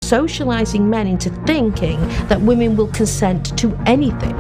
socializing men into thinking that women will consent to anything.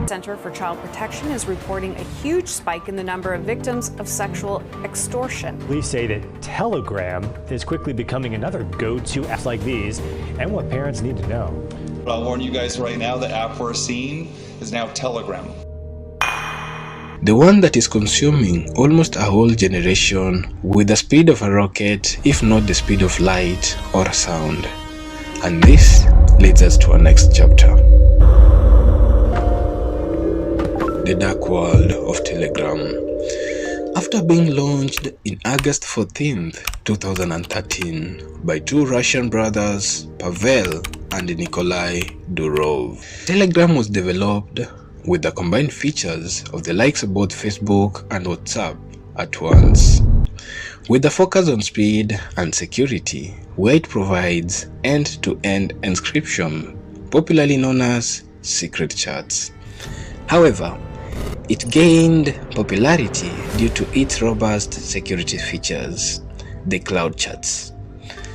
Center for Child Protection is reporting a huge spike in the number of victims of sexual extortion. Police say that Telegram is quickly becoming another go-to app like these and what parents need to know. I'll warn you guys right now, the app we're seeing is now Telegram. The one that is consuming almost a whole generation with the speed of a rocket, if not the speed of light or sound. And this leads us to our next chapter. The dark world of Telegram. After being launched in August 14th, 2013 by two Russian brothers, Pavel and Nikolai Durov, Telegram was developed with the combined features of the likes of both Facebook and WhatsApp at once, with the focus on speed and security, where it provides end-to-end encryption, popularly known as secret chats. However, it gained popularity due to its robust security features, the cloud chats.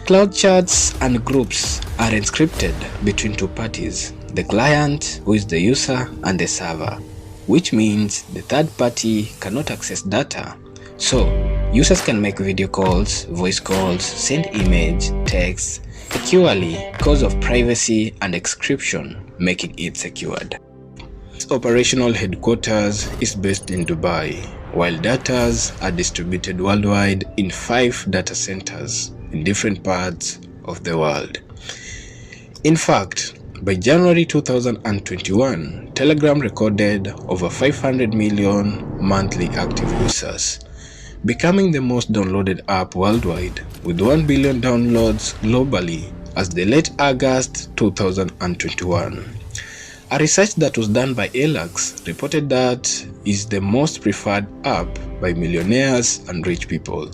Cloud chats and groups are encrypted between two parties, the client, who is the user, and the server, which means the third party cannot access data. So, users can make video calls, voice calls, send image, text securely because of privacy and encryption, making it secured. Its operational headquarters is based in Dubai, while data are distributed worldwide in 5 data centers in different parts of the world. In fact, by January 2021, Telegram recorded over 500 million monthly active users, becoming the most downloaded app worldwide with 1 billion downloads globally as the late August 2021. A research that was done by Alex reported that is the most preferred app by millionaires and rich people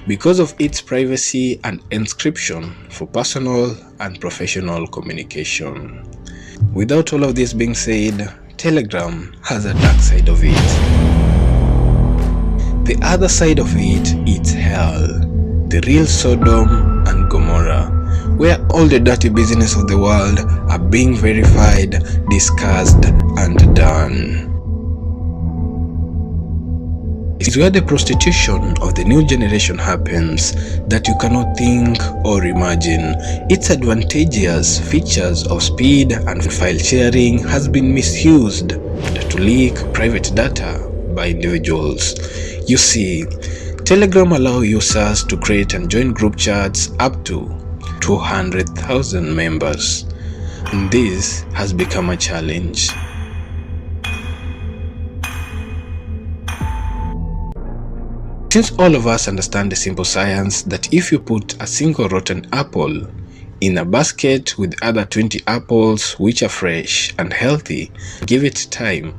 because of its privacy and encryption for personal and professional communication. Without all of this being said, Telegram has a dark side of it. The other side of it is hell, the real Sodom and Gomorrah, where all the dirty business of the world are being verified, discussed, and done. It's where the prostitution of the new generation happens that you cannot think or imagine. Its advantageous features of speed and file sharing has been misused to leak private data by individuals. You see, Telegram allows users to create and join group chats up to 200,000 members, and this has become a challenge. Since all of us understand the simple science that if you put a single rotten apple in a basket with other 20 apples which are fresh and healthy, give it time,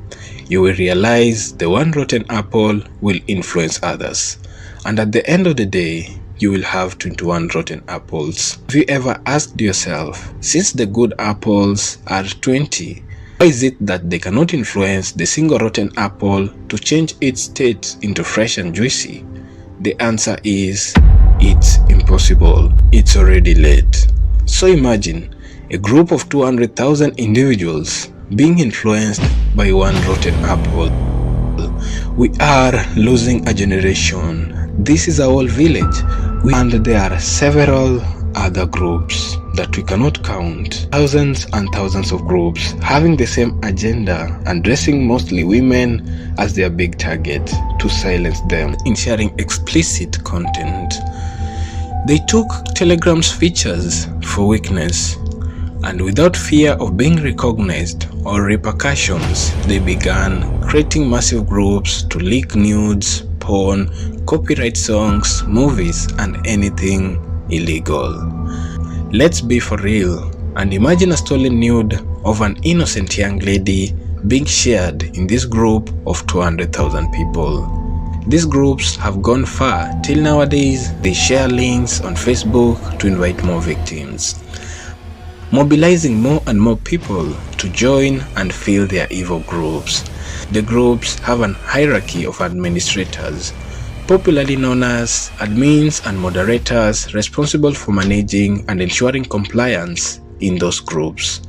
you will realize the one rotten apple will influence others, and at the end of the day, you will have 21 rotten apples. Have you ever asked yourself, since the good apples are 20, why is it that they cannot influence the single rotten apple to change its state into fresh and juicy? The answer is, it's impossible. It's already late. So imagine a group of 200,000 individuals being influenced by one rotten apple. We are losing a generation. This is our whole village, and there are several other groups that we cannot count. Thousands and thousands of groups having the same agenda, addressing mostly women as their big target to silence them in sharing explicit content. They took Telegram's features for weakness, and without fear of being recognized or repercussions, they began creating massive groups to leak nudes, porn, copyright songs, movies, and anything illegal. Let's be for real and imagine a stolen nude of an innocent young lady being shared in this group of 200,000 people. These groups have gone far till nowadays they share links on Facebook to invite more victims, mobilizing more and more people to join and fill their evil groups. The groups have an hierarchy of administrators, popularly known as admins and moderators responsible for managing and ensuring compliance in those groups.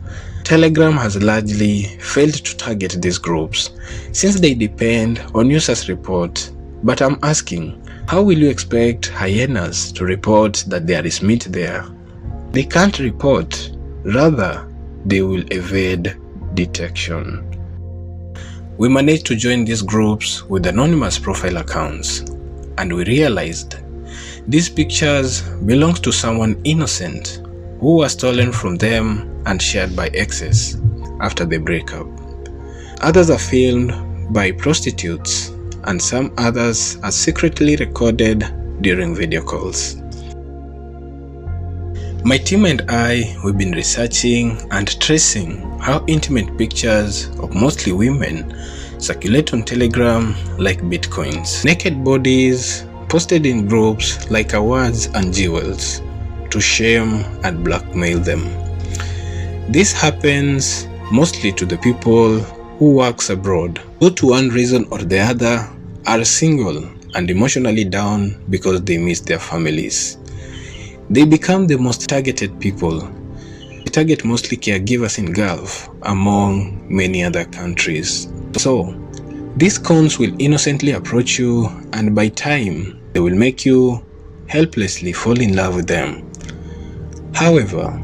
Telegram has largely failed to target these groups since they depend on users' report. But I'm asking, how will you expect hyenas to report that there is meat there? They can't report, rather they will evade detection. We managed to join these groups with anonymous profile accounts, and we realized these pictures belong to someone innocent who was stolen from them and shared by exes after the breakup. Others are filmed by prostitutes, and some others are secretly recorded during video calls. My team and I, we've been researching and tracing how intimate pictures of mostly women circulate on Telegram like bitcoins. Naked bodies posted in groups like awards and jewels to shame and blackmail them. This happens mostly to the people who works abroad, who to one reason or the other are single and emotionally down because they miss their families. They become the most targeted people. They target mostly caregivers in Gulf, among many other countries. So, these cons will innocently approach you, and by time, they will make you helplessly fall in love with them. However,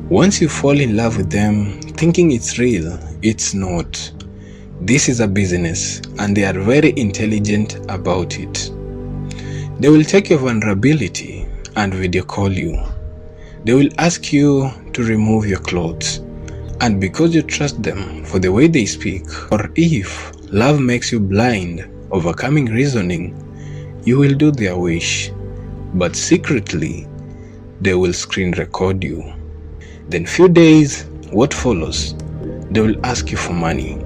once you fall in love with them, thinking it's real, it's not. This is a business, and they are very intelligent about it. They will take your vulnerability and video call you. They will ask you to remove your clothes, and because you trust them for the way they speak, or if love makes you blind, overcoming reasoning, you will do their wish, but secretly they will screen record you. Then few days, what follows? They will ask you for money.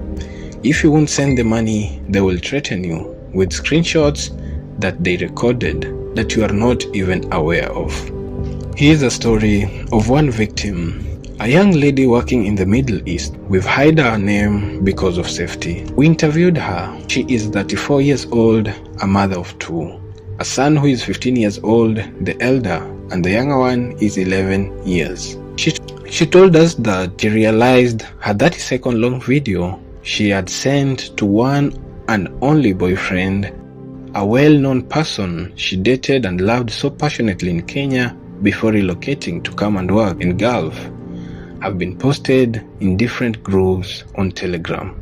If you won't send the money, they will threaten you with screenshots that they recorded that you are not even aware of. Here's a story of one victim, a young lady working in the Middle East. We've hid her name because of safety. We interviewed her. She is 34 years old, a mother of 2. A son who is 15 years old, the elder, and the younger one is 11 years. She told us that she realized her 30-second long video she had sent to one and only boyfriend, a well-known person she dated and loved so passionately in Kenya before relocating to come and work in Gulf, have been posted in different groups on Telegram.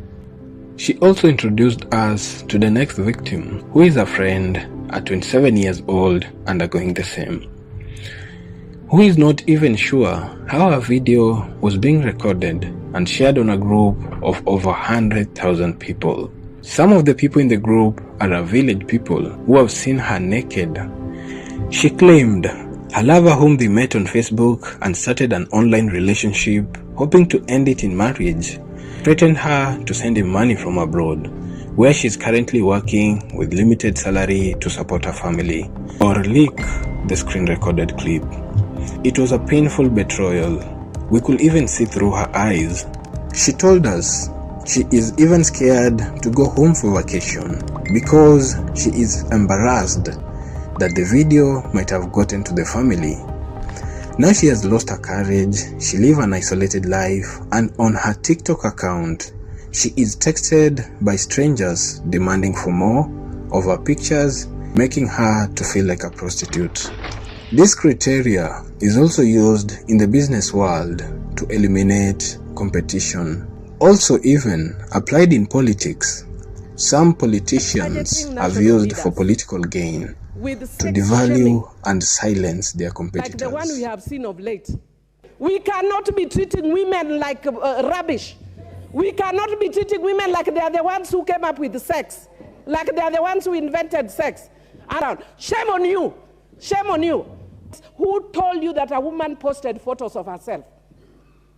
She also introduced us to the next victim, who is a friend at 27 years old undergoing the same, who is not even sure how a video was being recorded and shared on a group of over 100,000 people. Some of the people in the group are a village people who have seen her naked. She claimed her lover, whom they met on Facebook and started an online relationship, hoping to end it in marriage, threatened her to send him money from abroad, where she is currently working with limited salary to support her family, or leak the screen recorded clip. It was a painful betrayal. We could even see through her eyes. She told us she is even scared to go home for vacation because she is embarrassed that the video might have gotten to the family. Now she has lost her courage. She lives an isolated life, and on her TikTok account, she is texted by strangers demanding for more of her pictures, making her to feel like a prostitute. This criteria is also used in the business world to eliminate competition. Also even applied in politics. Some politicians have used for political gain to devalue and silence their competitors. Like the one we have seen of late. We cannot be treating women like rubbish. We cannot be treating women like they are the ones who came up with sex, like they are the ones who invented sex. Shame on you. Shame on you. Who told you that a woman posted photos of herself?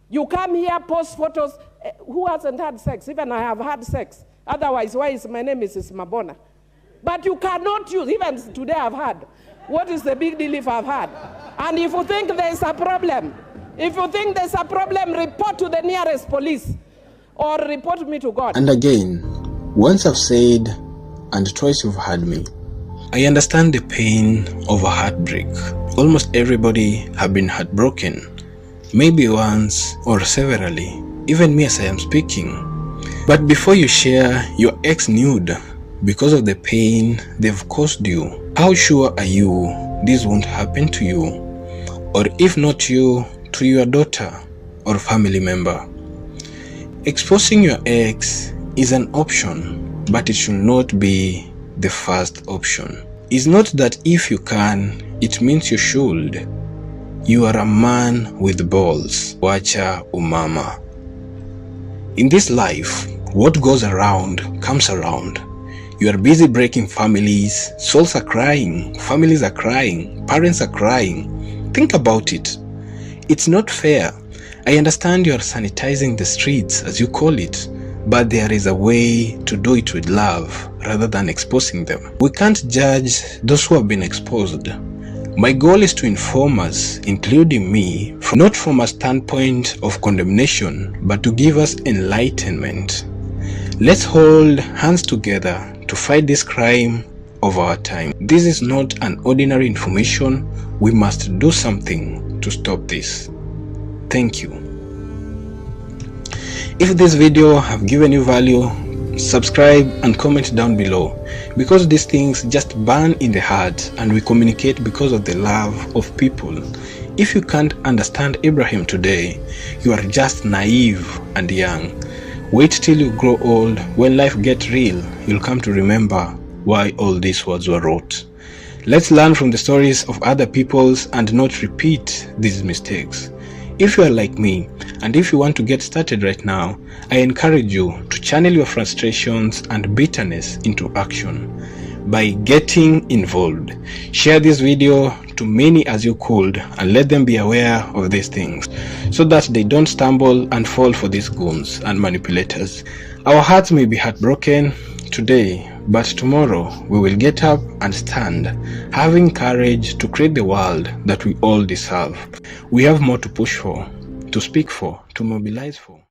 You come here, post photos. Who hasn't had sex? Even I have had sex. Otherwise, why is my name Mrs. Mabona? But you cannot use, even today I've had. What is the big deal if I've had? And if you think there's a problem, report to the nearest police or report me to God. And again, once I've said, and twice you've heard me, I understand the pain of a heartbreak. Almost everybody have been heartbroken, maybe once or severally, even me as I am speaking. But before you share your ex nude because of the pain they've caused you, how sure are you this won't happen to you? Or if not you, to your daughter or family member? Exposing your ex is an option, but it should not be the first option. It's not that if you can, it means you should. You are a man with balls. Wacha umama. In this life, what goes around comes around. You are busy breaking families, souls are crying, families are crying, parents are crying. Think about it. It's not fair. I understand you are sanitizing the streets, as you call it, but there is a way to do it with love rather than exposing them. We can't judge those who have been exposed. My goal is to inform us, including me, not from a standpoint of condemnation, but to give us enlightenment. Let's hold hands together to fight this crime of our time. This is not an ordinary information. We must do something to stop this. Thank you. If this video have given you value, subscribe and comment down below, because these things just burn in the heart and we communicate because of the love of people. If you can't understand Abraham today, you are just naive and young. Wait till you grow old. When life gets real, you'll come to remember why all these words were wrote. Let's learn from the stories of other people's and not repeat these mistakes. If you are like me, and if you want to get started right now, I encourage you to channel your frustrations and bitterness into action by getting involved. Share this video to many as you could and let them be aware of these things so that they don't stumble and fall for these goons and manipulators. Our hearts may be heartbroken today, but tomorrow we will get up and stand, having courage to create the world that we all deserve. We have more to push for, to speak for, to mobilize for.